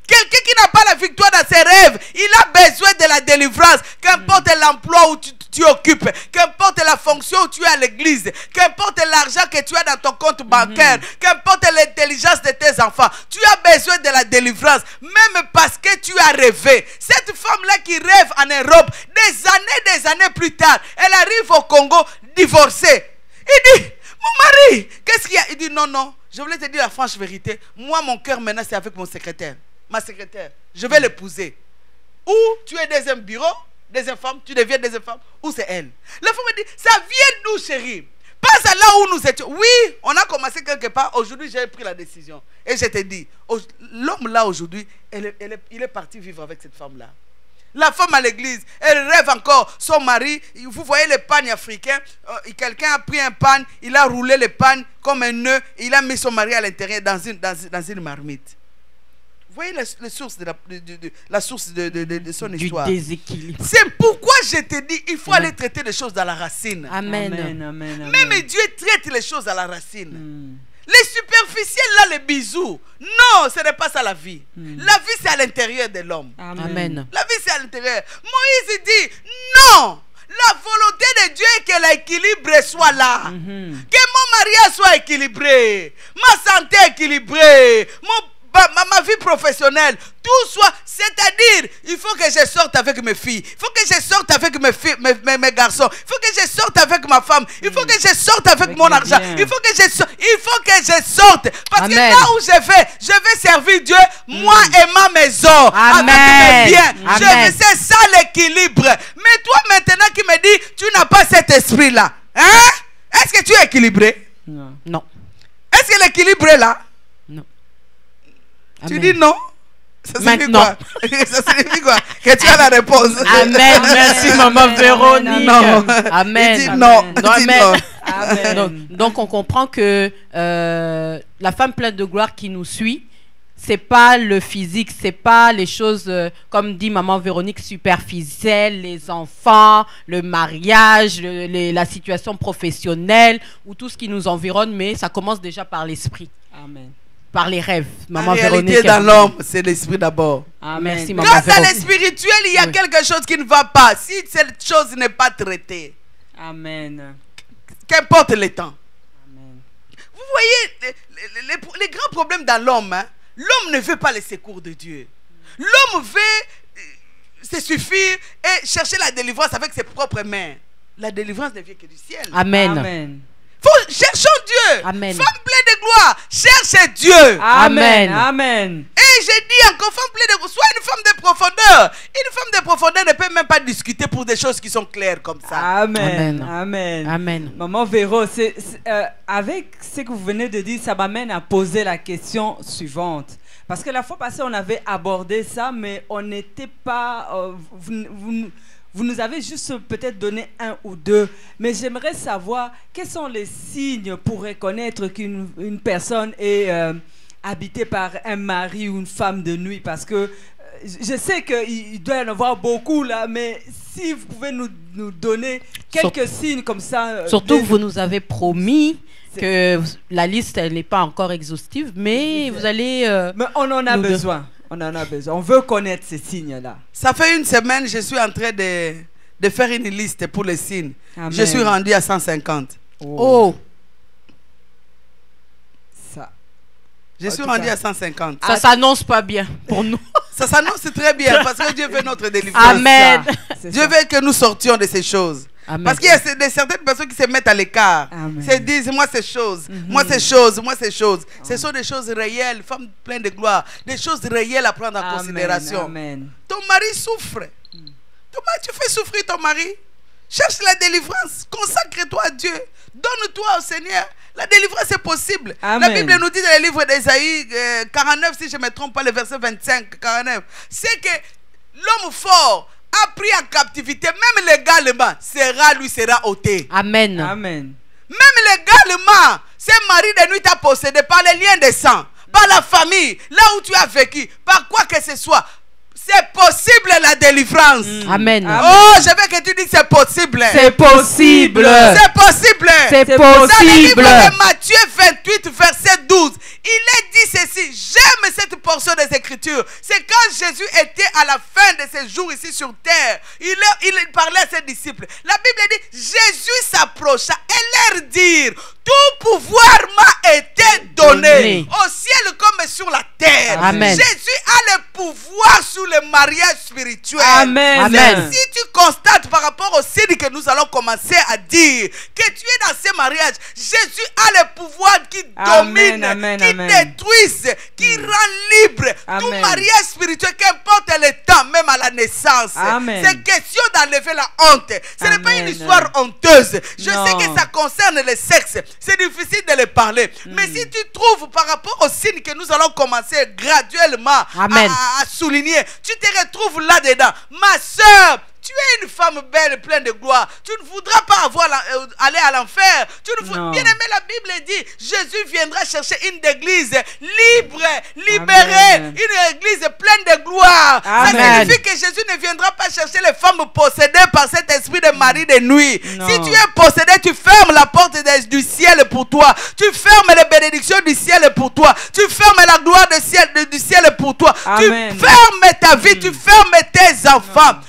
Quelqu'un qui n'a pas la victoire dans ses rêves, il a besoin de la délivrance. Qu'importe l'emploi où tu occupes, qu'importe la fonction où tu es à l'église, qu'importe l'argent que tu as dans ton compte bancaire, qu'importe l'intelligence de tes enfants, tu as besoin de la délivrance. Même parce que tu as rêvé. Cette femme-là qui rêve en Europe, des années plus tard, elle arrive au Congo divorcée. Il dit, mon mari, qu'est-ce qu'il y a? Il dit, non, non, je voulais te dire la franche vérité. Moi, mon cœur maintenant, c'est avec mon secrétaire. Ma secrétaire, je vais l'épouser. Ou tu es deuxième bureau, deuxième femme, tu deviens deuxième femme, ou c'est elle. La femme me dit, ça vient d'où, chérie? Pas à là où nous étions. Oui, on a commencé quelque part. Aujourd'hui, j'ai pris la décision. Et je te dis, l'homme là aujourd'hui, il est parti vivre avec cette femme-là. La femme à l'église, elle rêve encore son mari. Vous voyez les pannes africains. Quelqu'un a pris un panne, il a roulé le panne comme un nœud. Il a mis son mari à l'intérieur dans une marmite. Vous voyez la source de son histoire. Du déséquilibre. C'est pourquoi je te dis, il faut aller traiter les choses dans la racine. Amen. Amen, amen, amen. Même Dieu traite les choses à la racine. Les superficiels là, les bisous. Non, ce n'est pas ça la vie. La vie c'est à l'intérieur de l'homme. Amen. La vie c'est à l'intérieur. Moïse dit, non. La volonté de Dieu est que l'équilibre soit là. Que mon mariage soit équilibré. Ma santé équilibrée. Ma vie professionnelle, tout soit, c'est-à-dire, il faut que je sorte avec mes filles, il faut que je sorte avec mes garçons, il faut que je sorte avec ma femme, il faut que je sorte avec mon argent, il faut que je sorte, parce que là où je vais servir Dieu, moi et ma maison, avec mes biens, c'est ça l'équilibre. Mais toi maintenant qui me dis, tu n'as pas cet esprit-là, hein? Est-ce que tu es équilibré? Non. Non. Est-ce que l'équilibre est là? Non. Tu Amen. dis non? Ça signifie Maintenant. quoi? Ça signifie quoi? Que tu as la réponse. Amen. Merci, maman Véronique. Non. Amen. Il dit non. Non, Il dit amen. non. Amen. Donc on comprend que la femme pleine de gloire qui nous suit, c'est pas le physique, c'est pas les choses, comme dit maman Véronique, superficielles, les enfants, le mariage, la situation professionnelle ou tout ce qui nous environne, mais ça commence déjà par l'esprit. Amen. Par les rêves. Maman En réalité, Véronique. dans l'homme, c'est l'esprit d'abord. Amen. Merci, maman Quand dans Véronique. le spirituel, il y a quelque chose qui ne va pas. Si cette chose n'est pas traitée, Amen. qu'importe le temps. Amen. Vous voyez les grands problèmes dans l'homme. Hein? L'homme ne veut pas les secours de Dieu. L'homme veut se suffire et chercher la délivrance avec ses propres mains. La délivrance ne vient que du ciel. Amen. Amen. Cherchons Dieu. Amen. Femme pleine de gloire, cherchez Dieu. Amen. Amen. Et je dis encore, femme pleine de gloire, sois une femme de profondeur. Une femme de profondeur ne peut même pas discuter pour des choses qui sont claires comme ça. Amen. Amen. Amen. Amen. Maman Véro, avec ce que vous venez de dire, ça m'amène à poser la question suivante. Parce que la fois passée, on avait abordé ça, mais on n'était pas... vous nous avez juste peut-être donné un ou deux. Mais j'aimerais savoir quels sont les signes pour reconnaître qu'une personne est habitée par un mari ou une femme de nuit. Parce que je sais qu'il doit y en avoir beaucoup là, mais si vous pouvez nous donner quelques signes comme ça. Surtout que vous nous avez promis que la liste elle n'est pas encore exhaustive, mais vous allez... mais on en a besoin. On en a besoin. On veut connaître ces signes-là. Ça fait une semaine, je suis en train de faire une liste pour les signes. Amen. Je suis rendu à 150. Oh. Ça. Je suis rendu à 150. Ça s'annonce pas bien pour nous. Ça s'annonce très bien parce que Dieu veut notre délivrance. Amen. Dieu veut que nous sortions de ces choses. Amen. Parce qu'il y a certaines personnes qui se mettent à l'écart. Se disent, moi ces choses, moi ces choses, moi ces choses. Ce sont des choses réelles, femmes pleines de gloire. Des choses réelles à prendre en considération. Amen. Ton mari souffre. Ton mari, tu fais souffrir ton mari. Cherche la délivrance. Consacre-toi à Dieu. Donne-toi au Seigneur. La délivrance est possible. Amen. La Bible nous dit dans le livre d'Ésaïe 49, si je ne me trompe pas, le verset 25, 49. C'est que l'homme fort a pris en captivité, même légalement, lui sera ôté. Amen. Amen. Même légalement, ce mari de nuit t'a possédé par les liens de sang, par la famille, là où tu as vécu, par quoi que ce soit. C'est possible la délivrance. Amen. Oh, je veux que tu dises c'est possible. C'est possible. C'est possible. C'est possible. Dans le livre de Matthieu 28, verset 12, il est dit ceci. J'aime cette portion des Écritures. C'est quand Jésus était à la fin de ses jours ici sur terre. Il parlait à ses disciples. La Bible dit, Jésus s'approcha et leur dit, tout pouvoir m'a été donné au ciel comme sur la terre. Amen. Jésus a le pouvoir sur le mariage spirituel. Amen. Amen. Si tu constates par rapport au signe que nous allons commencer à dire que tu es dans ce mariage, Jésus a le pouvoir qui domine, qui détruise, qui rend libre tout mariage spirituel, qu'importe le temps, même à la naissance. C'est question d'enlever la honte. Ce n'est pas une histoire honteuse. Je sais que ça concerne le sexe. C'est difficile de le parler. Mais si tu trouves par rapport au signe que nous allons commencer graduellement à souligner, tu te retrouves là-dedans. Ma soeur, tu es une femme belle, pleine de gloire. Tu ne voudras pas aller à l'enfer. Bien aimé, la Bible dit, Jésus viendra chercher une église libre, libérée, une église pleine de gloire. Ça signifie que Jésus ne viendra pas chercher les femmes possédées par cet esprit de mari de nuit. Si tu es possédé, tu fermes la porte du ciel pour toi. Tu fermes les bénédictions du ciel pour toi. Tu fermes la gloire du ciel pour toi. Tu fermes ta vie, tu fermes tes enfants.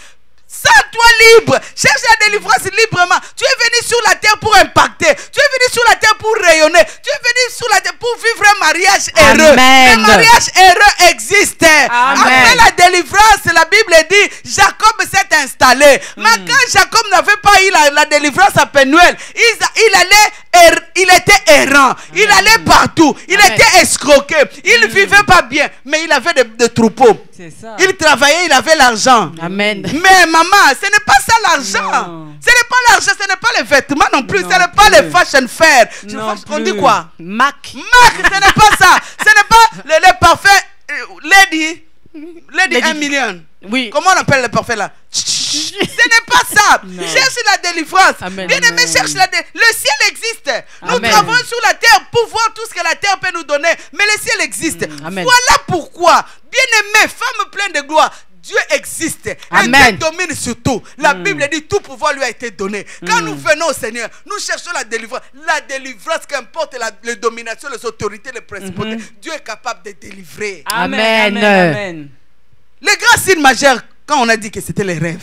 Sens-toi libre. Cherche la délivrance librement. Tu es venu sur la terre pour impacter. Tu es venu sur la terre pour rayonner. Tu es venu sur la terre pour vivre un mariage heureux. Le mariage heureux existe. Après la délivrance, la Bible dit, Jacob s'est installé. Mais quand Jacob n'avait pas eu la délivrance à Pénuel, il était errant. Il allait partout. Il était escroqué. Il ne vivait pas bien. Mais il avait des troupeaux. Il travaillait, il avait l'argent. Amen. Mais maman, ce n'est pas ça l'argent. Ce n'est pas l'argent, ce n'est pas les vêtements non plus. Ce n'est pas les fashion fair. On dit quoi? Mac. Ce n'est pas ça. Ce n'est pas les parfaits. Lady 1 million. Oui. Comment on appelle les parfaits là? Ce n'est pas ça. Cherche la délivrance. Bien aimé, cherche la délivrance. Le ciel existe. Nous travaillons sur la terre pour voir tout ce que la terre peut nous donner. Mais le ciel existe. Voilà pourquoi, bien aimé, femme pleine de gloire, Dieu existe. Et Dieu domine sur tout. La Bible dit tout pouvoir lui a été donné. Quand nous venons au Seigneur, nous cherchons la délivrance. La délivrance, qu'importe les dominations, les autorités, les principautés, Dieu est capable de délivrer. Amen. Amen. Les grands signes majeurs, quand on a dit que c'était les rêves,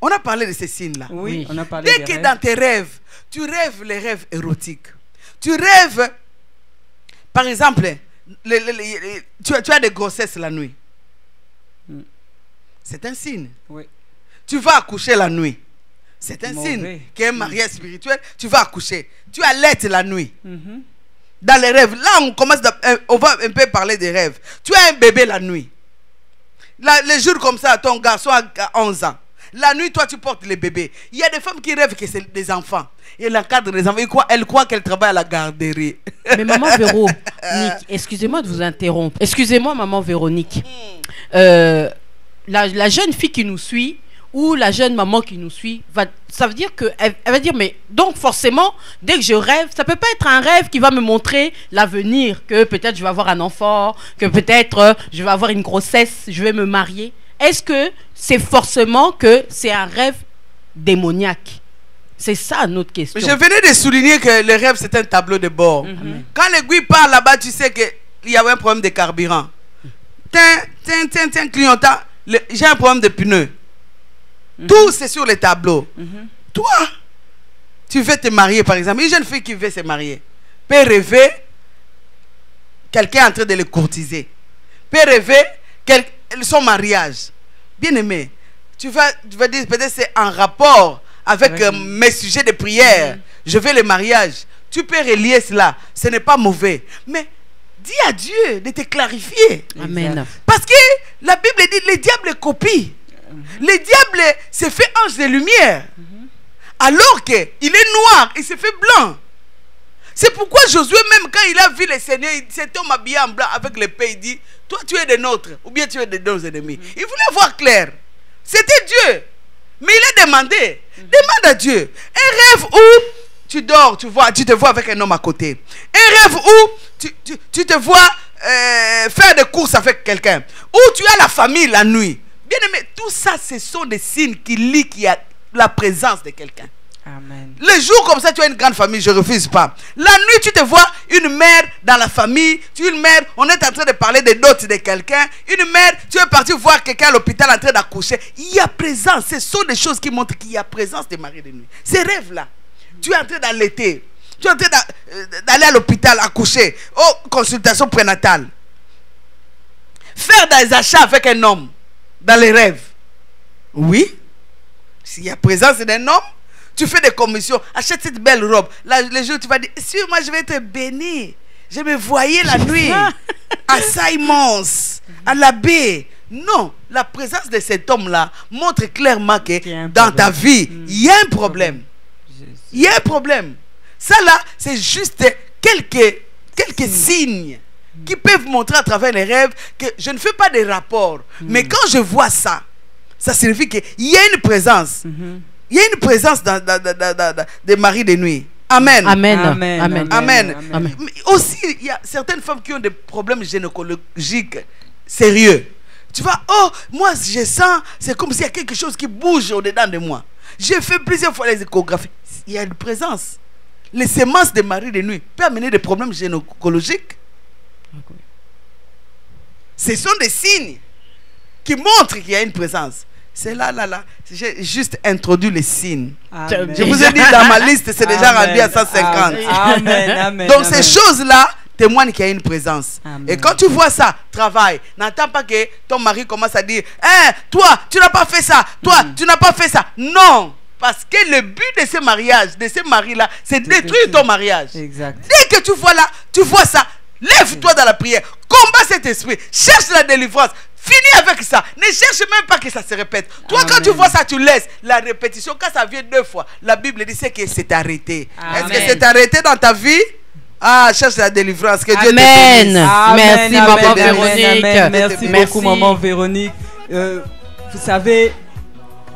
on a parlé de ces signes-là. Oui, on a parlé Dès que dans tes rêves, tu rêves les rêves érotiques. Tu rêves, par exemple, tu as des grossesses la nuit. C'est un signe. Tu vas accoucher la nuit. C'est un signe qu'il y a un mariage spirituel. Tu vas accoucher. Tu allaites la nuit. Dans les rêves, là on va un peu parler des rêves. Tu as un bébé la nuit. Les jours comme ça, ton garçon a 11 ans. La nuit, toi, tu portes les bébés. Il y a des femmes qui rêvent que c'est des enfants. Et elle encadre les enfants. Elle croit qu'elle travaille à la garderie. Mais maman Véronique, excusez-moi de vous interrompre. Excusez-moi, maman Véronique. La jeune fille qui nous suit, ou la jeune maman qui nous suit, ça veut dire qu'elle va dire, mais donc forcément, dès que je rêve, ça peut pas être un rêve qui va me montrer l'avenir, que peut-être je vais avoir un enfant, que peut-être je vais avoir une grossesse, je vais me marier. Est-ce que c'est forcément que c'est un rêve démoniaque? C'est ça notre question. Je venais de souligner que le rêve, c'est un tableau de bord. Quand l'aiguille part là-bas, tu sais qu'il y avait un problème de carburant. Tiens, clignotant, j'ai un problème de pneus. Tout, c'est sur les tableaux. Toi, tu veux te marier, par exemple. Une jeune fille qui veut se marier peut rêver quelqu'un en train de le courtiser. Peut rêver son mariage. Bien aimé, tu vas dire peut-être c'est en rapport avec mes sujets de prière. Je veux le mariage. Tu peux relier cela. Ce n'est pas mauvais. Mais dis à Dieu de te clarifier. Amen. Parce que la Bible dit le diable copie. Le diable se fait ange de lumière. Alors qu'il est noir, il se fait blanc. C'est pourquoi Josué, même quand il a vu le Seigneur, cet homme habillé en blanc avec l'épée, il dit, toi tu es des nôtres, ou bien tu es de nos ennemis. Il voulait voir clair. C'était Dieu. Mais il a demandé. Demande à Dieu. Un rêve où tu dors, tu te vois avec un homme à côté. Un rêve où tu te vois faire des courses avec quelqu'un. Où tu as la famille la nuit. Bien aimé, tout ça, ce sont des signes qui lient qu'il y a la présence de quelqu'un. Amen. Le jour comme ça, tu as une grande famille, je ne refuse pas. La nuit, tu te vois une mère dans la famille, une mère, on est en train de parler des notes de quelqu'un. Une mère, tu es parti voir quelqu'un à l'hôpital en train d'accoucher. Il y a présence, ce sont des choses qui montrent qu'il y a présence des maris de nuit. Ces rêves-là, tu es en train d'allaiter, tu es en train d'aller à l'hôpital accoucher, aux consultations prénatales. Faire des achats avec un homme. Dans les rêves. Oui. S'il y a présence d'un homme, tu fais des commissions. Achète cette belle robe. Là, les jours, tu vas dire, sûr, moi, je vais être béni. Je me voyais la nuit à Simons, à la baie. Non, la présence de cet homme-là montre clairement que dans ta vie, il y a un problème. Il y a un problème. Ça, là, c'est juste quelques signes qui peuvent montrer à travers les rêves que je ne fais pas de rapport. Mais quand je vois ça, ça signifie qu'il y a une présence. Il y a une présence des maris de nuit. Amen. Amen. Amen. Amen. Amen. Amen. Mais aussi, il y a certaines femmes qui ont des problèmes gynécologiques sérieux. Tu vois, oh, moi je sens, c'est comme s'il y a quelque chose qui bouge au-dedans de moi. J'ai fait plusieurs fois les échographies. Il y a une présence. Les semences des maris de nuit peuvent amener des problèmes gynécologiques. Ce sont des signes qui montrent qu'il y a une présence. C'est là. J'ai juste introduit les signes. Amen. Je vous ai dit dans ma liste, c'est déjà rendu à 150. Amen. Donc ces choses-là témoignent qu'il y a une présence. Amen. Et quand tu vois ça, travaille. N'attends pas que ton mari commence à dire, hein, toi, tu n'as pas fait ça. Toi, tu n'as pas fait ça. Non. Parce que le but de ce mariage, de ce mari-là, c'est de détruire ton mariage. Exact. Dès que tu vois ça, lève-toi dans la prière. Combat cet esprit. Cherche la délivrance. Finis avec ça. Ne cherche même pas que ça se répète. Toi, Amen. quand tu vois ça, tu laisses la répétition. Quand ça vient 2 fois, la Bible dit que c'est arrêté. Est-ce que c'est arrêté dans ta vie? Ah, cherche la délivrance. Que Dieu te bénisse. Merci, maman Véronique. Merci beaucoup, maman Véronique. Vous savez,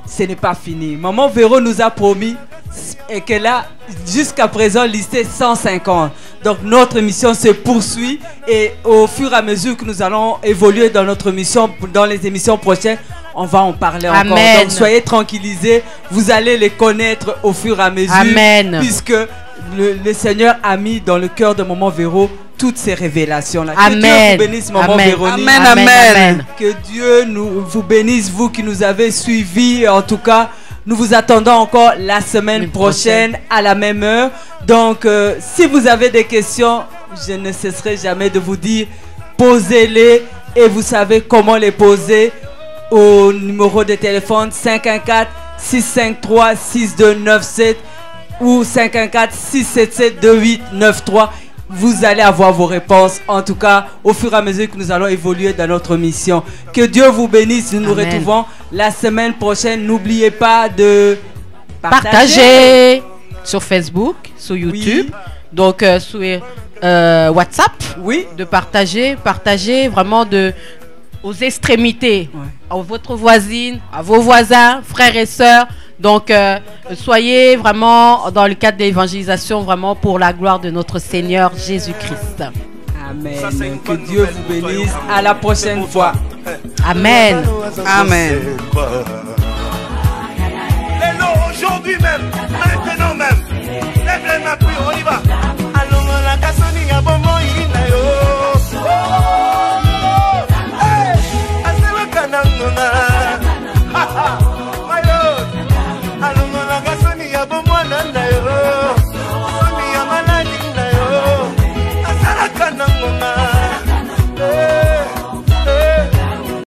ce n'est pas fini. Maman Véro nous a promis et qu'elle a jusqu'à présent listé 150. Donc notre mission se poursuit et au fur et à mesure que nous allons évoluer dans notre mission, dans les émissions prochaines, on va en parler encore. Donc soyez tranquillisés, vous allez les connaître au fur et à mesure. Amen. Puisque le Seigneur a mis dans le cœur de maman Véro toutes ces révélations-là. Amen. Que Dieu vous bénisse, maman Véronique. Amen. Que Dieu vous bénisse, vous qui nous avez suivis. En tout cas, nous vous attendons encore la semaine prochaine à la même heure. Donc, si vous avez des questions, je ne cesserai jamais de vous dire, posez-les et vous savez comment les poser au numéro de téléphone 514-653-6297 ou 514-677-2893. Vous allez avoir vos réponses, en tout cas, au fur et à mesure que nous allons évoluer dans notre mission. Que Dieu vous bénisse. Nous nous retrouvons la semaine prochaine. N'oubliez pas de partager sur Facebook, sur YouTube, Oui. donc sur WhatsApp. Oui. De partager vraiment aux extrémités, Ouais. à votre voisine, à vos voisins, frères et sœurs. Donc, soyez vraiment dans le cadre de l'évangélisation, vraiment pour la gloire de notre Seigneur Jésus-Christ. Amen. Que Dieu vous bénisse. À la prochaine fois. Amen. Amen. Aujourd'hui même, maintenant même, lève les mains, puis on y va.